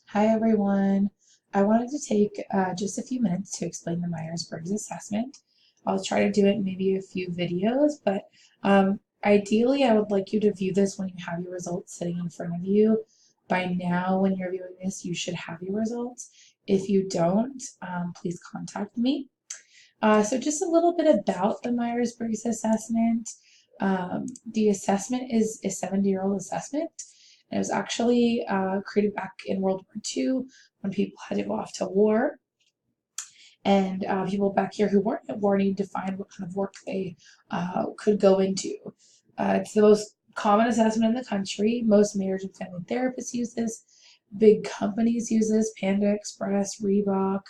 Hi everyone. I wanted to take just a few minutes to explain the Myers-Briggs assessment. I'll try to do it in maybe a few videos, but ideally I would like you to view this when you have your results sitting in front of you. By now, when you're viewing this, you should have your results. If you don't, please contact me. So just a little bit about the Myers-Briggs assessment. The assessment is a 70-year-old assessment. And it was actually created back in World War II when people had to go off to war. And people back here who weren't at war needed to find what kind of work they could go into. It's the most common assessment in the country. Most marriage and family therapists use this. Big companies use this, Panda Express, Reebok,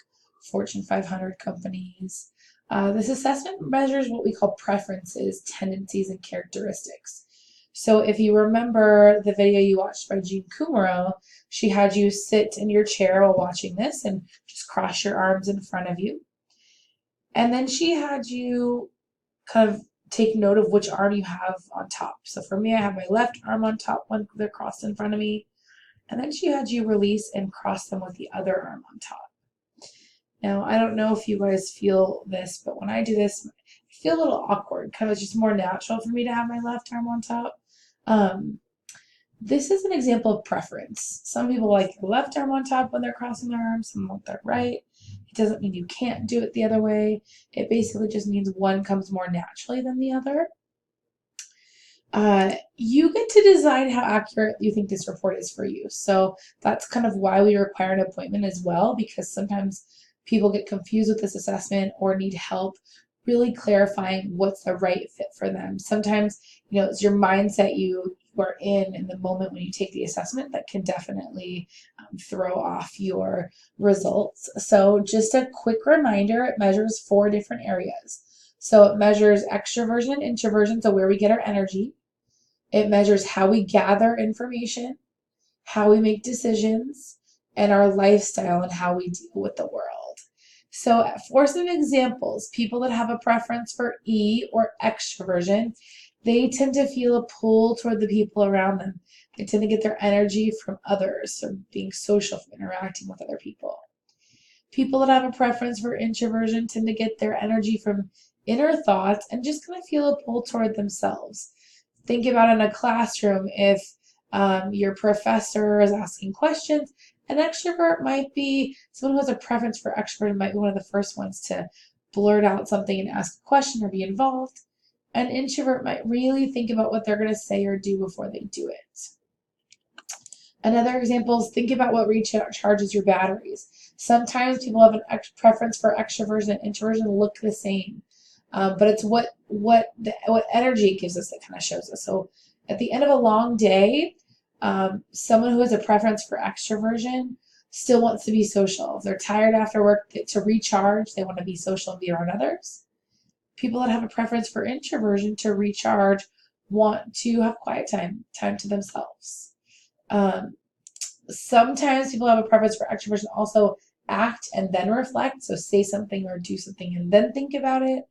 Fortune 500 companies. This assessment measures what we call preferences, tendencies, and characteristics. So if you remember the video you watched by Jean Kumaro, she had you sit in your chair while watching this and just cross your arms in front of you. And then she had you kind of take note of which arm you have on top. So for me, I have my left arm on top when they're crossed in front of me. And then she had you release and cross them with the other arm on top. Now, I don't know if you guys feel this, but when I do this, I feel a little awkward. Kind of just more natural for me to have my left arm on top. This is an example of preference. Some people like the left arm on top when they're crossing their arms, some want their right. It doesn't mean you can't do it the other way. It basically just means one comes more naturally than the other. You get to decide how accurate you think this report is for you. So that's kind of why we require an appointment as well, because sometimes people get confused with this assessment or need help really clarifying what's the right fit for them. Sometimes, it's your mindset you are in the moment when you take the assessment that can definitely throw off your results. So just a quick reminder, it measures 4 different areas. So it measures extroversion, introversion, so where we get our energy. It measures how we gather information, how we make decisions, and our lifestyle and how we deal with the world. So for some examples, people that have a preference for E or extroversion, they tend to feel a pull toward the people around them. They tend to get their energy from others, from being social, from interacting with other people. People that have a preference for introversion tend to get their energy from inner thoughts and just kind of feel a pull toward themselves. Think about in a classroom, if your professor is asking questions, an extrovert might be, someone who has a preference for extroverted might be one of the first ones to blurt out something and ask a question or be involved. An introvert might really think about what they're going to say or do before they do it. Another example is think about what recharges your batteries. Sometimes people have a preference for extroversion and introversion look the same. But it's what energy it gives us that kind of shows us. So at the end of a long day, someone who has a preference for extroversion still wants to be social. If they're tired after work, to recharge, they want to be social and be around others. People that have a preference for introversion to recharge want to have quiet time to themselves. Sometimes people have a preference for extroversion also act and then reflect, so say something or do something and then think about it.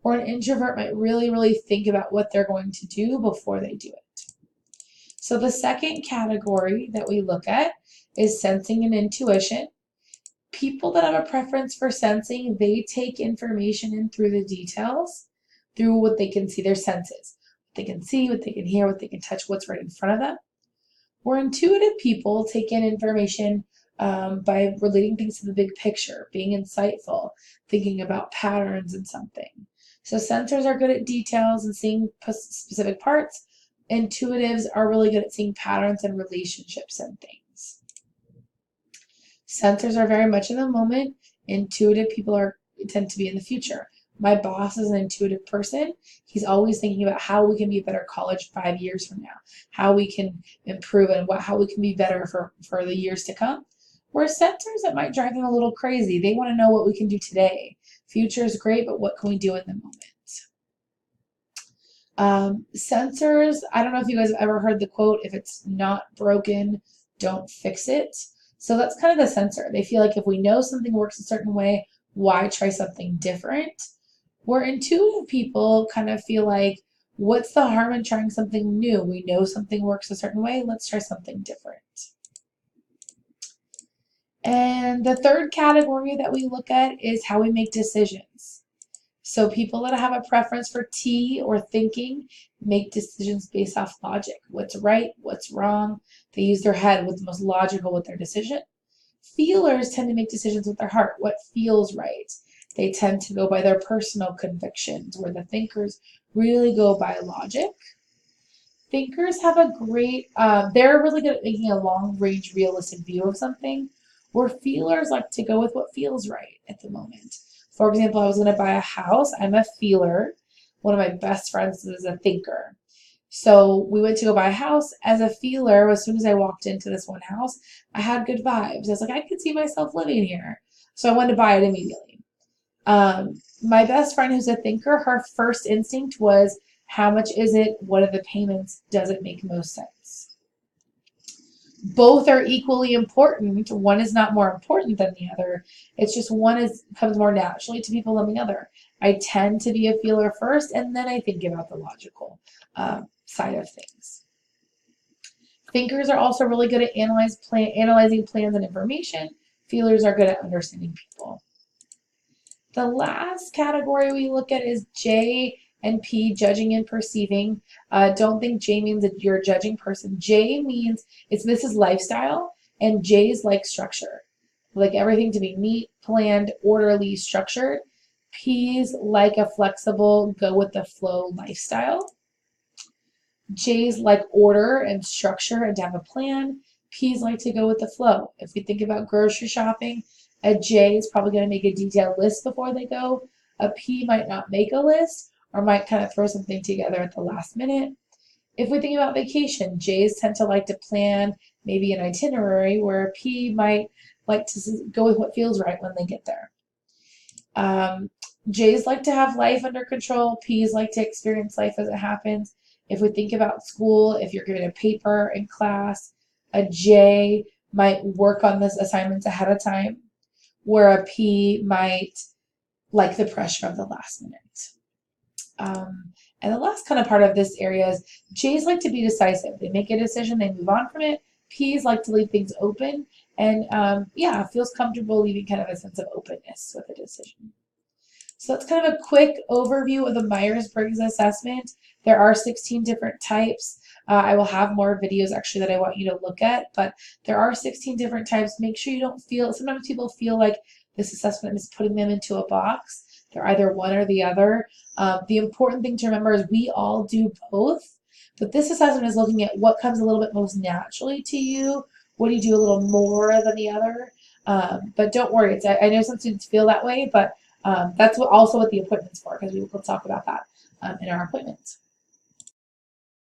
Or an introvert might really, really think about what they're going to do before they do it. So the second category that we look at is sensing and intuition. People that have a preference for sensing, they take information in through the details, through what they can see, their senses. What they can see, what they can hear, what they can touch, what's right in front of them. Where intuitive people take in information by relating things to the big picture, being insightful, thinking about patterns in something. So sensors are good at details and seeing specific parts. Intuitives are really good at seeing patterns and relationships and things. Sensors are very much in the moment. Intuitive people tend to be in the future. My boss is an intuitive person. He's always thinking about how we can be a better college 5 years from now, how we can improve and how we can be better for the years to come. Whereas sensors, it might drive them a little crazy. They want to know what we can do today. Future is great, but what can we do in the moment? Sensors, I don't know if you guys have ever heard the quote, if it's not broken, don't fix it. So that's kind of the sensor. They feel like if we know something works a certain way, why try something different? Where intuitive people kind of feel like, what's the harm in trying something new? We know something works a certain way, let's try something different. And the third category that we look at is how we make decisions. So people that have a preference for T or thinking make decisions based off logic. What's right, what's wrong. They use their head, what's most logical with their decision. Feelers tend to make decisions with their heart, what feels right. They tend to go by their personal convictions, where the thinkers really go by logic. Thinkers have a great, they're really good at making a long range realistic view of something, where feelers like to go with what feels right at the moment. For example, I was going to buy a house. I'm a feeler. One of my best friends is a thinker. So we went to go buy a house. As a feeler, as soon as I walked into this one house, I had good vibes. I was like, I could see myself living here. So I wanted to buy it immediately. My best friend who's a thinker, her first instinct was, how much is it? What are the payments? Does it make most sense? Both are equally important. One is not more important than the other. It's just one comes more naturally to people than the other. I tend to be a feeler first, and then I think about the logical side of things. Thinkers are also really good at analyzing plans and information. Feelers are good at understanding people. The last category we look at is J and P, judging and perceiving. Don't think J means that you're a judging person. J means this is lifestyle, and J's like structure. Like everything to be neat, planned, orderly, structured. P's like a flexible, go with the flow lifestyle. J's like order and structure and to have a plan. P's like to go with the flow. If we think about grocery shopping, a J is probably going to make a detailed list before they go. A P might not make a list or might kind of throw something together at the last minute. If we think about vacation, J's tend to like to plan maybe an itinerary, where a P might like to go with what feels right when they get there. J's like to have life under control. P's like to experience life as it happens. If we think about school, if you're given a paper in class, a J might work on this assignments ahead of time, where a P might like the pressure of the last minute. And the last kind of part of this area is J's like to be decisive. They make a decision, they move on from it. P's like to leave things open, and feels comfortable leaving kind of a sense of openness with a decision. So that's kind of a quick overview of the Myers-Briggs assessment. There are 16 different types. I will have more videos actually that I want you to look at, but there are 16 different types. Make sure you don't feel, sometimes people feel like this assessment is putting them into a box. They're either one or the other. The important thing to remember is we all do both, but this assessment is looking at what comes a little bit most naturally to you. What do you do a little more than the other? But don't worry, I know some students feel that way, but that's also what the appointment's for, because we will talk about that in our appointments.